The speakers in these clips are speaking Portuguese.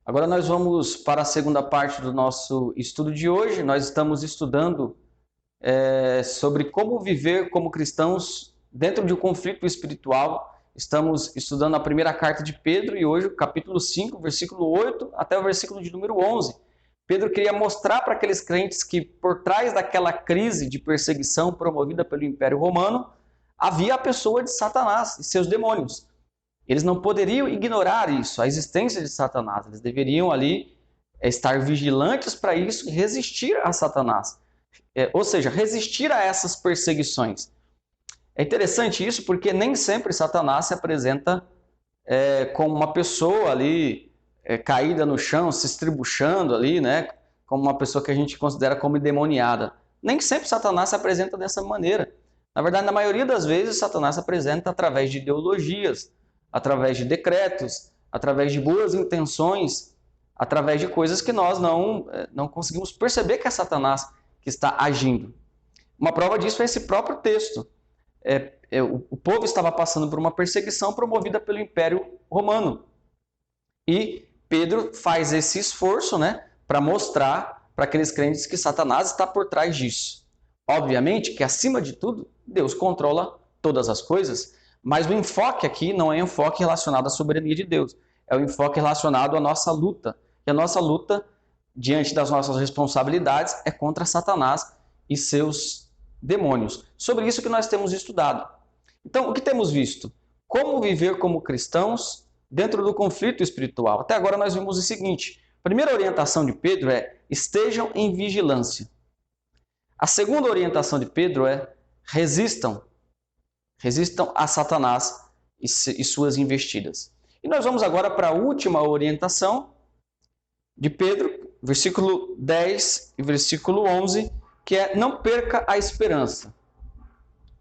Agora nós vamos para a segunda parte do nosso estudo de hoje. Nós estamos estudando sobre como viver como cristãos dentro de um conflito espiritual. Estamos estudando a primeira carta de Pedro e hoje o capítulo 5, versículo 8 até o versículo de número 11. Pedro queria mostrar para aqueles crentes que por trás daquela crise de perseguição promovida pelo Império Romano, havia a pessoa de Satanás e seus demônios. Eles não poderiam ignorar isso, a existência de Satanás. Eles deveriam ali estar vigilantes para isso e resistir a Satanás. Ou seja, resistir a essas perseguições. É interessante isso porque nem sempre Satanás se apresenta como uma pessoa ali caída no chão, se estribuchando ali, né? Como uma pessoa que a gente considera como endemoniada. Nem sempre Satanás se apresenta dessa maneira. Na verdade, na maioria das vezes, Satanás se apresenta através de ideologias, através de decretos, através de boas intenções, através de coisas que nós não conseguimos perceber que é Satanás que está agindo. Uma prova disso é esse próprio texto. O povo estava passando por uma perseguição promovida pelo Império Romano. E Pedro faz esse esforço, né, para mostrar para aqueles crentes que Satanás está por trás disso. Obviamente que, acima de tudo, Deus controla todas as coisas, mas o enfoque aqui não é um enfoque relacionado à soberania de Deus, é um enfoque relacionado à nossa luta. E a nossa luta, diante das nossas responsabilidades, é contra Satanás e seus demônios. Sobre isso que nós temos estudado. Então, o que temos visto? Como viver como cristãos dentro do conflito espiritual. Até agora nós vimos o seguinte: a primeira orientação de Pedro é: estejam em vigilância. A segunda orientação de Pedro é: resistam a Satanás e suas investidas. E nós vamos agora para a última orientação de Pedro, versículo 10 e versículo 11, que é: não perca a esperança.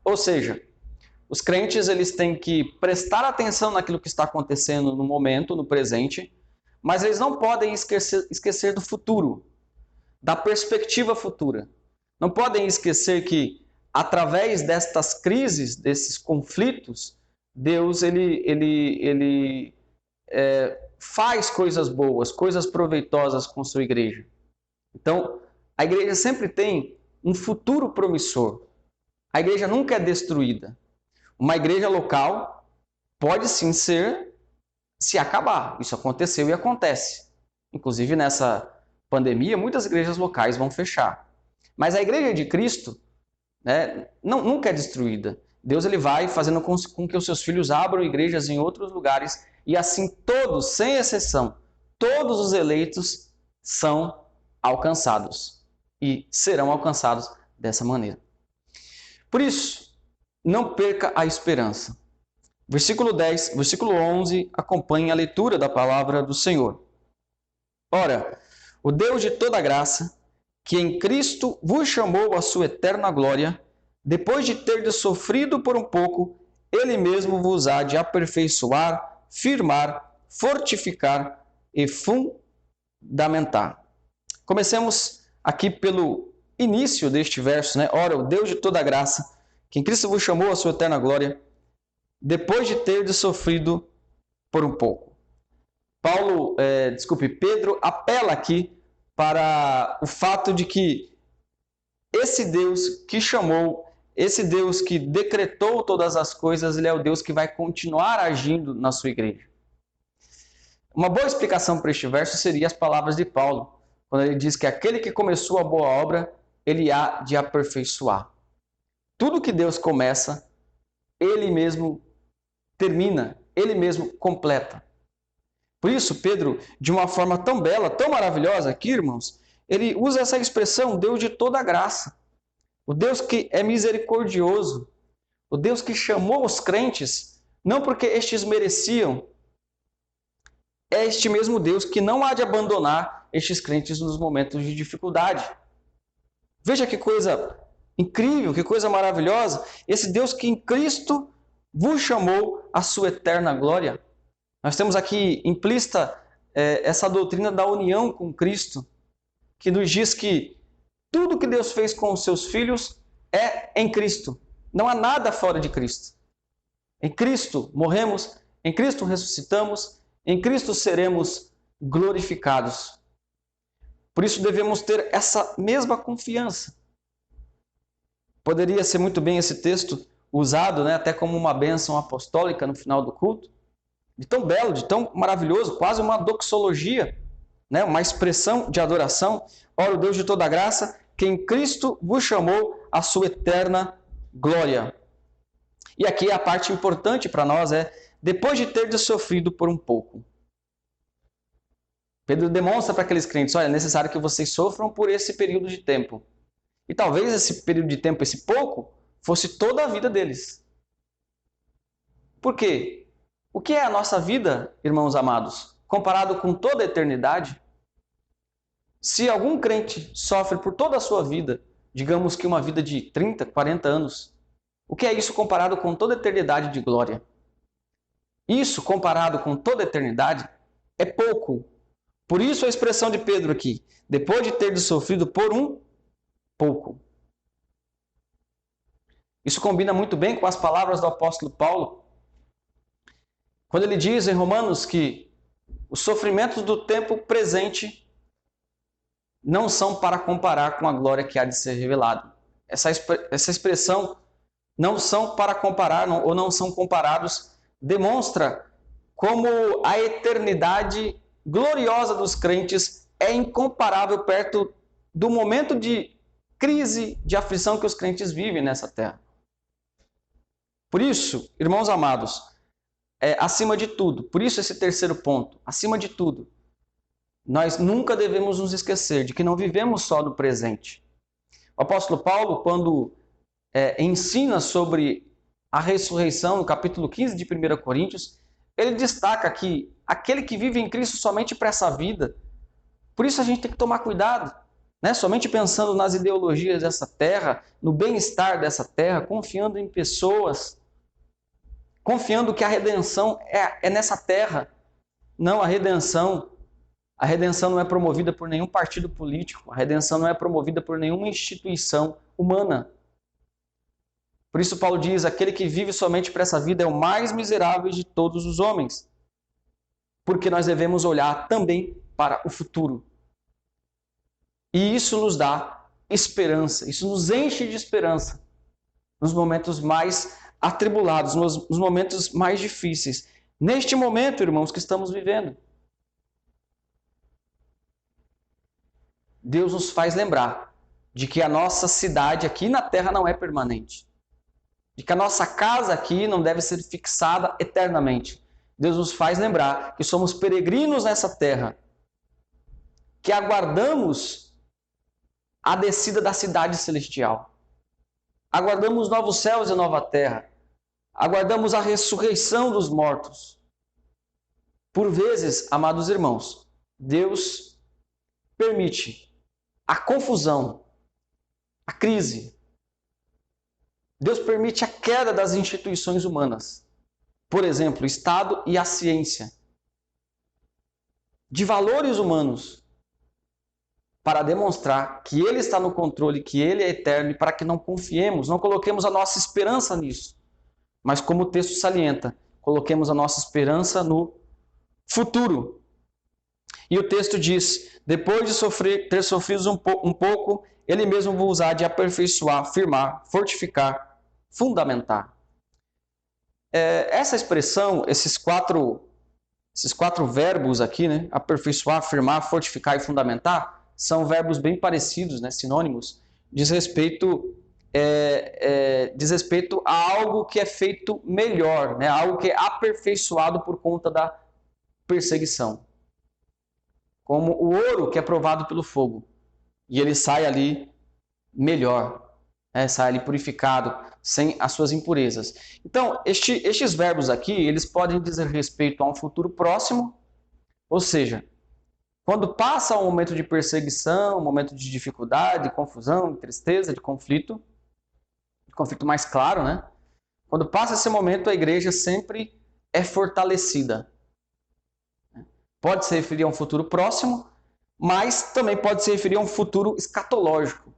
Ou seja, os crentes eles têm que prestar atenção naquilo que está acontecendo no momento, no presente, mas eles não podem esquecer do futuro, da perspectiva futura. Não podem esquecer que, através destas crises, desses conflitos, Deus faz coisas boas, coisas proveitosas com sua igreja. Então, a igreja sempre tem um futuro promissor. A igreja nunca é destruída. Uma igreja local pode sim se acabar. Isso aconteceu e acontece. Inclusive, nessa pandemia, muitas igrejas locais vão fechar. Mas a igreja de Cristo, né, nunca é destruída. Deus ele vai fazendo com que os seus filhos abram igrejas em outros lugares e assim todos, sem exceção, todos os eleitos são alcançados e serão alcançados dessa maneira. Por isso, não perca a esperança. Versículo 10, versículo 11, acompanhe a leitura da palavra do Senhor. Ora, o Deus de toda graça, que em Cristo vos chamou à sua eterna glória, depois de terdes sofrido por um pouco, Ele mesmo vos há de aperfeiçoar, firmar, fortificar e fundamentar. Comecemos aqui pelo início deste verso, né? Ora, o Deus de toda graça, que em Cristo vos chamou à sua eterna glória, depois de terdes sofrido por um pouco. Pedro apela aqui para o fato de que esse Deus que chamou, esse Deus que decretou todas as coisas, ele é o Deus que vai continuar agindo na sua igreja. Uma boa explicação para este verso seria as palavras de Paulo, quando ele diz que aquele que começou a boa obra, ele há de aperfeiçoar. Tudo que Deus começa, ele mesmo termina, ele mesmo completa. Por isso, Pedro, de uma forma tão bela, tão maravilhosa aqui, irmãos, ele usa essa expressão, Deus de toda graça. O Deus que é misericordioso. O Deus que chamou os crentes, não porque estes mereciam. É este mesmo Deus que não há de abandonar estes crentes nos momentos de dificuldade. Veja que coisa incrível, que coisa maravilhosa. Esse Deus que em Cristo vos chamou à sua eterna glória. Nós temos aqui implícita essa doutrina da união com Cristo, que nos diz que tudo que Deus fez com os seus filhos é em Cristo. Não há nada fora de Cristo. Em Cristo morremos, em Cristo ressuscitamos, em Cristo seremos glorificados. Por isso devemos ter essa mesma confiança. Poderia ser muito bem esse texto usado, né, até como uma bênção apostólica no final do culto, de tão belo, de tão maravilhoso, quase uma doxologia, né, uma expressão de adoração. Ora, o Deus de toda graça, que em Cristo vos chamou à sua eterna glória. E aqui a parte importante para nós é, depois de ter sofrido por um pouco. Pedro demonstra para aqueles crentes, olha, é necessário que vocês sofram por esse período de tempo. E talvez esse período de tempo, esse pouco, fosse toda a vida deles. Por quê? O que é a nossa vida, irmãos amados, comparado com toda a eternidade? Se algum crente sofre por toda a sua vida, digamos que uma vida de 30, 40 anos, o que é isso comparado com toda a eternidade de glória? Isso, comparado com toda a eternidade, é pouco. Por isso a expressão de Pedro aqui, depois de ter sofrido por um pouco. Isso combina muito bem com as palavras do apóstolo Paulo, quando ele diz em Romanos que os sofrimentos do tempo presente não são para comparar com a glória que há de ser revelada. Essa expressão, não são para comparar ou não são comparados, demonstra como a eternidade gloriosa dos crentes é incomparável perto do momento de crise, de aflição que os crentes vivem nessa terra. Por isso, irmãos amados, acima de tudo, por isso esse terceiro ponto, acima de tudo, nós nunca devemos nos esquecer de que não vivemos só no presente. O apóstolo Paulo, quando ensina sobre a ressurreição, no capítulo 15 de 1 Coríntios, ele destaca que aquele que vive em Cristo somente para essa vida, por isso a gente tem que tomar cuidado, né? Somente pensando nas ideologias dessa terra, no bem-estar dessa terra, confiando em pessoas, confiando que a redenção é nessa terra. Não, a redenção não é promovida por nenhum partido político, a redenção não é promovida por nenhuma instituição humana. Por isso Paulo diz, aquele que vive somente para essa vida é o mais miserável de todos os homens. Porque nós devemos olhar também para o futuro. E isso nos dá esperança, isso nos enche de esperança nos momentos mais atribulados, nos momentos mais difíceis. Neste momento, irmãos, que estamos vivendo. Deus nos faz lembrar de que a nossa cidade aqui na terra não é permanente. De que a nossa casa aqui não deve ser fixada eternamente. Deus nos faz lembrar que somos peregrinos nessa terra, que aguardamos a descida da cidade celestial. Aguardamos novos céus e nova terra. Aguardamos a ressurreição dos mortos. Por vezes, amados irmãos, Deus permite a confusão, a crise. Deus permite a queda das instituições humanas. Por exemplo, o Estado e a ciência. De valores humanos. Para demonstrar que Ele está no controle, que Ele é eterno e para que não confiemos, não coloquemos a nossa esperança nisso. Mas como o texto salienta, coloquemos a nossa esperança no futuro. E o texto diz, depois de ter sofrido um pouco, Ele mesmo vos há de aperfeiçoar, firmar, fortificar, fundamentar. Essa expressão, esses quatro verbos aqui, né? Aperfeiçoar, firmar, fortificar e fundamentar, são verbos bem parecidos, né? Sinônimos, diz respeito a algo que é feito melhor, né? Algo que é aperfeiçoado por conta da perseguição. Como o ouro que é provado pelo fogo. E ele sai ali melhor, né? Sai ali purificado, sem as suas impurezas. Então, estes verbos aqui, eles podem dizer respeito a um futuro próximo, ou seja, quando passa um momento de perseguição, um momento de dificuldade, de confusão, de tristeza, de conflito mais claro, né? Quando passa esse momento, a igreja sempre é fortalecida. Pode se referir a um futuro próximo, mas também pode se referir a um futuro escatológico.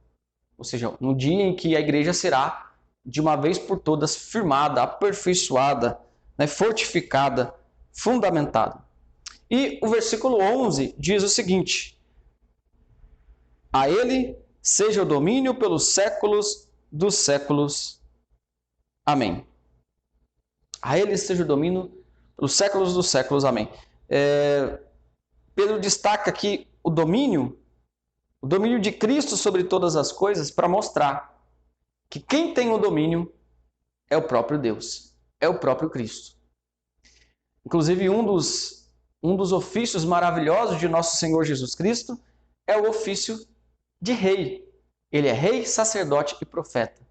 Ou seja, no dia em que a igreja será, de uma vez por todas, firmada, aperfeiçoada, né? Fortificada, fundamentada. E o versículo 11 diz o seguinte: a ele seja o domínio pelos séculos dos séculos. Amém. A ele seja o domínio pelos séculos dos séculos. Amém. Pedro destaca aqui o domínio de Cristo sobre todas as coisas, para mostrar que quem tem o domínio é o próprio Deus, é o próprio Cristo. Inclusive, um dos ofícios maravilhosos de nosso Senhor Jesus Cristo é o ofício de rei. Ele é rei, sacerdote e profeta.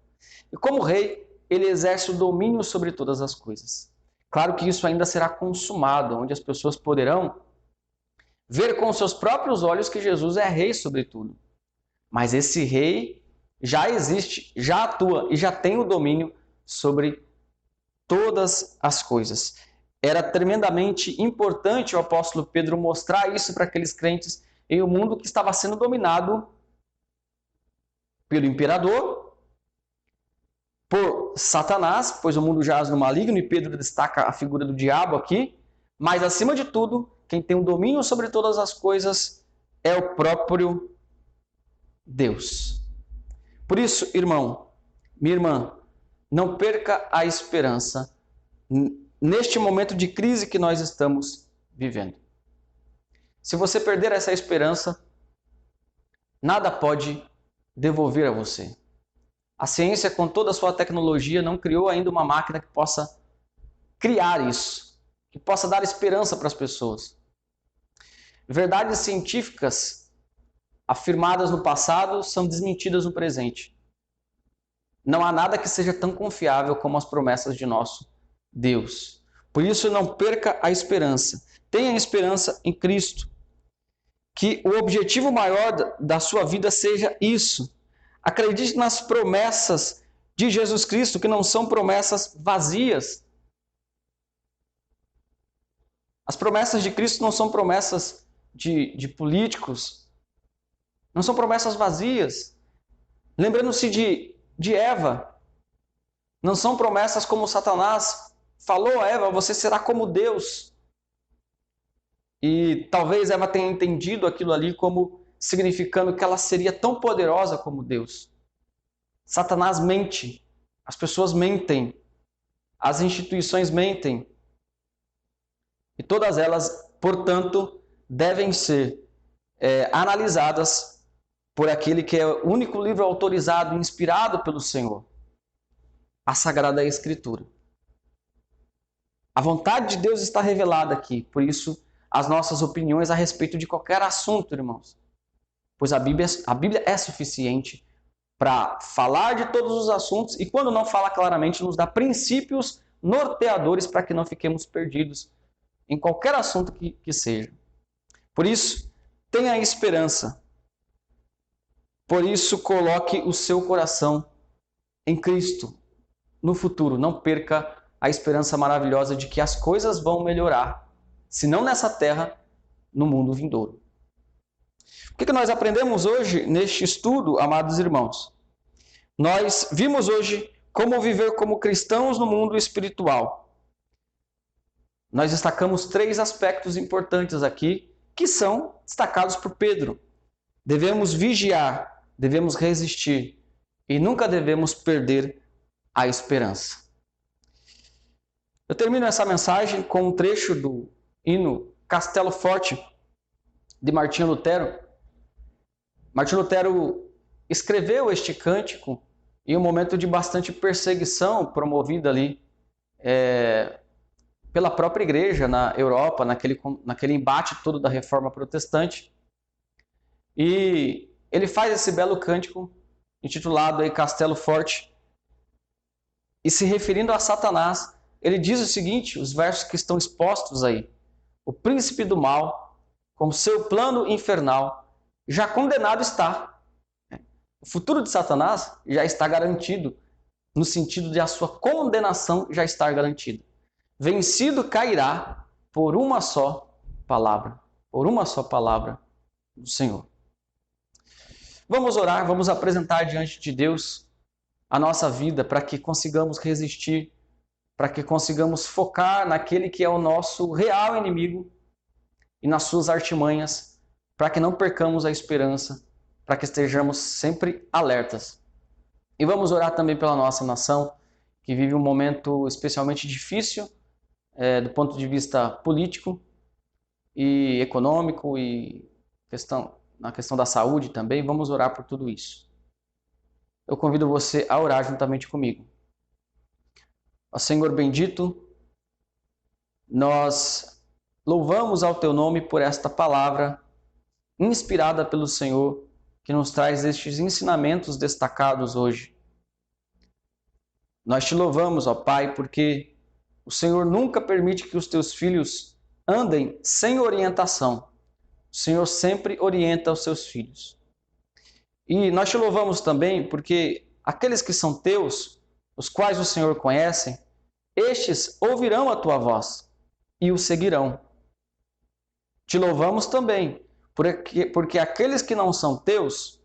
E como rei, ele exerce o domínio sobre todas as coisas. Claro que isso ainda será consumado, onde as pessoas poderão ver com seus próprios olhos que Jesus é rei sobre tudo. Mas esse rei já existe, já atua e já tem o domínio sobre todas as coisas. Era tremendamente importante o apóstolo Pedro mostrar isso para aqueles crentes em um mundo que estava sendo dominado pelo imperador, por Satanás, pois o mundo jaz no maligno, e Pedro destaca a figura do diabo aqui, mas acima de tudo, quem tem o domínio sobre todas as coisas é o próprio Deus. Por isso, irmão, minha irmã, não perca a esperança neste momento de crise que nós estamos vivendo. Se você perder essa esperança, nada pode devolver a você. A ciência, com toda a sua tecnologia, não criou ainda uma máquina que possa criar isso, que possa dar esperança para as pessoas. Verdades científicas afirmadas no passado são desmentidas no presente. Não há nada que seja tão confiável como as promessas de nosso Deus. Por isso, não perca a esperança. Tenha esperança em Cristo. Que o objetivo maior da sua vida seja isso. Acredite nas promessas de Jesus Cristo, que não são promessas vazias. As promessas de Cristo não são promessas de políticos, não são promessas vazias. Lembrando-se de Eva, não são promessas como Satanás falou a Eva: você será como Deus. E talvez Eva tenha entendido aquilo ali como significando que ela seria tão poderosa como Deus. Satanás mente, as pessoas mentem, as instituições mentem. E todas elas, portanto, devem ser analisadas por aquele que é o único livro autorizado e inspirado pelo Senhor, a Sagrada Escritura. A vontade de Deus está revelada aqui, por isso as nossas opiniões a respeito de qualquer assunto, irmãos. Pois a Bíblia é suficiente para falar de todos os assuntos e, quando não fala claramente, nos dá princípios norteadores para que não fiquemos perdidos em qualquer assunto que seja. Por isso, tenha esperança. Por isso, coloque o seu coração em Cristo no futuro. Não perca a esperança maravilhosa de que as coisas vão melhorar, se não nessa terra, no mundo vindouro. O que nós aprendemos hoje neste estudo, amados irmãos? Nós vimos hoje como viver como cristãos no mundo espiritual. Nós destacamos 3 aspectos importantes aqui, que são destacados por Pedro. Devemos vigiar, devemos resistir e nunca devemos perder a esperança. Eu termino essa mensagem com um trecho do hino Castelo Forte, de Martinho Lutero. Martinho Lutero escreveu este cântico em um momento de bastante perseguição promovida ali pela própria igreja na Europa, naquele embate todo da Reforma Protestante. E ele faz esse belo cântico intitulado aí Castelo Forte. E se referindo a Satanás, ele diz o seguinte, os versos que estão expostos aí: o príncipe do mal, com seu plano infernal, já condenado está. O futuro de Satanás já está garantido, no sentido de a sua condenação já estar garantida. Vencido cairá por uma só palavra do Senhor. Vamos orar, vamos apresentar diante de Deus a nossa vida para que consigamos resistir, para que consigamos focar naquele que é o nosso real inimigo, e nas suas artimanhas, para que não percamos a esperança, para que estejamos sempre alertas. E vamos orar também pela nossa nação, que vive um momento especialmente difícil, do ponto de vista político e econômico e na questão da saúde também. Vamos orar por tudo isso. Eu convido você a orar juntamente comigo. Ó Senhor bendito, nós louvamos ao Teu nome por esta palavra inspirada pelo Senhor, que nos traz estes ensinamentos destacados hoje. Nós te louvamos, ó Pai, porque o Senhor nunca permite que os Teus filhos andem sem orientação. O Senhor sempre orienta os Seus filhos. E nós te louvamos também porque aqueles que são Teus, os quais o Senhor conhece, estes ouvirão a Tua voz e o seguirão. Te louvamos também porque aqueles que não são Teus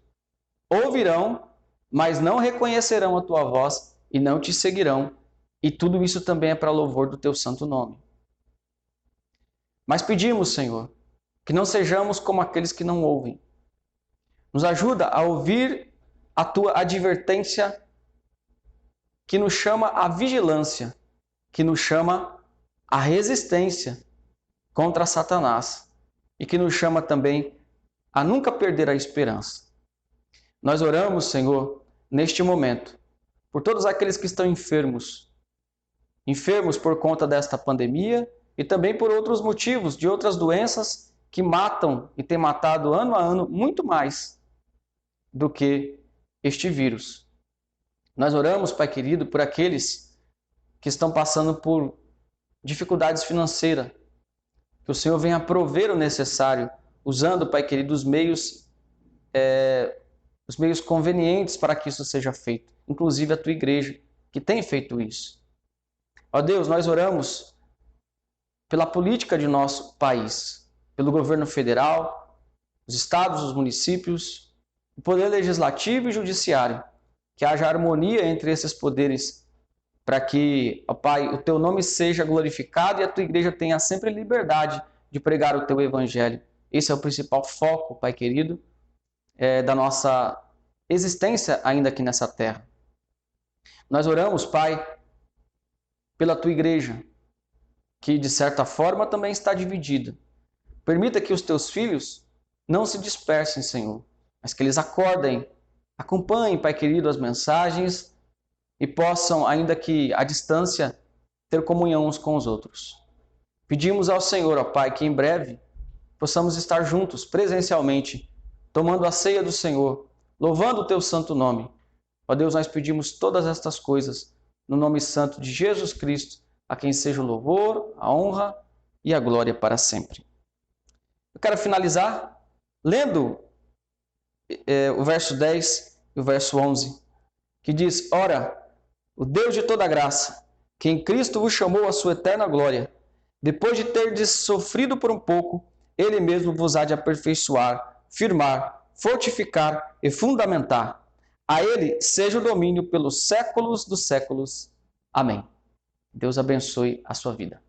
ouvirão, mas não reconhecerão a Tua voz e não te seguirão. E tudo isso também é para louvor do Teu santo nome. Mas pedimos, Senhor, que não sejamos como aqueles que não ouvem. Nos ajuda a ouvir a Tua advertência que nos chama à vigilância, que nos chama à resistência contra Satanás e que nos chama também a nunca perder a esperança. Nós oramos, Senhor, neste momento, por todos aqueles que estão enfermos por conta desta pandemia e também por outros motivos, de outras doenças que matam e têm matado ano a ano muito mais do que este vírus. Nós oramos, Pai querido, por aqueles que estão passando por dificuldades financeiras, que o Senhor venha prover o necessário, usando, Pai querido, os meios convenientes para que isso seja feito, inclusive a Tua igreja, que tem feito isso. Ó Deus, nós oramos pela política de nosso país, pelo governo federal, os estados, os municípios, o poder legislativo e judiciário, que haja harmonia entre esses poderes, para que, ó Pai, o Teu nome seja glorificado e a Tua igreja tenha sempre liberdade de pregar o Teu evangelho. Esse é o principal foco, Pai querido, da nossa existência ainda aqui nessa terra. Nós oramos, Pai, pela Tua igreja, que de certa forma também está dividida. Permita que os Teus filhos não se dispersem, Senhor, mas que eles acordem, acompanhem, Pai querido, as mensagens e possam, ainda que à distância, ter comunhão uns com os outros. Pedimos ao Senhor, ó Pai, que em breve possamos estar juntos, presencialmente, tomando a ceia do Senhor, louvando o Teu santo nome. Ó Deus, nós pedimos todas estas coisas no nome santo de Jesus Cristo, a quem seja o louvor, a honra e a glória para sempre. Eu quero finalizar lendo o verso 10 e o verso 11, que diz: Ora, o Deus de toda graça, que em Cristo vos chamou à sua eterna glória, depois de terdes sofrido por um pouco, Ele mesmo vos há de aperfeiçoar, firmar, fortificar e fundamentar. A Ele seja o domínio pelos séculos dos séculos. Amém. Deus abençoe a sua vida.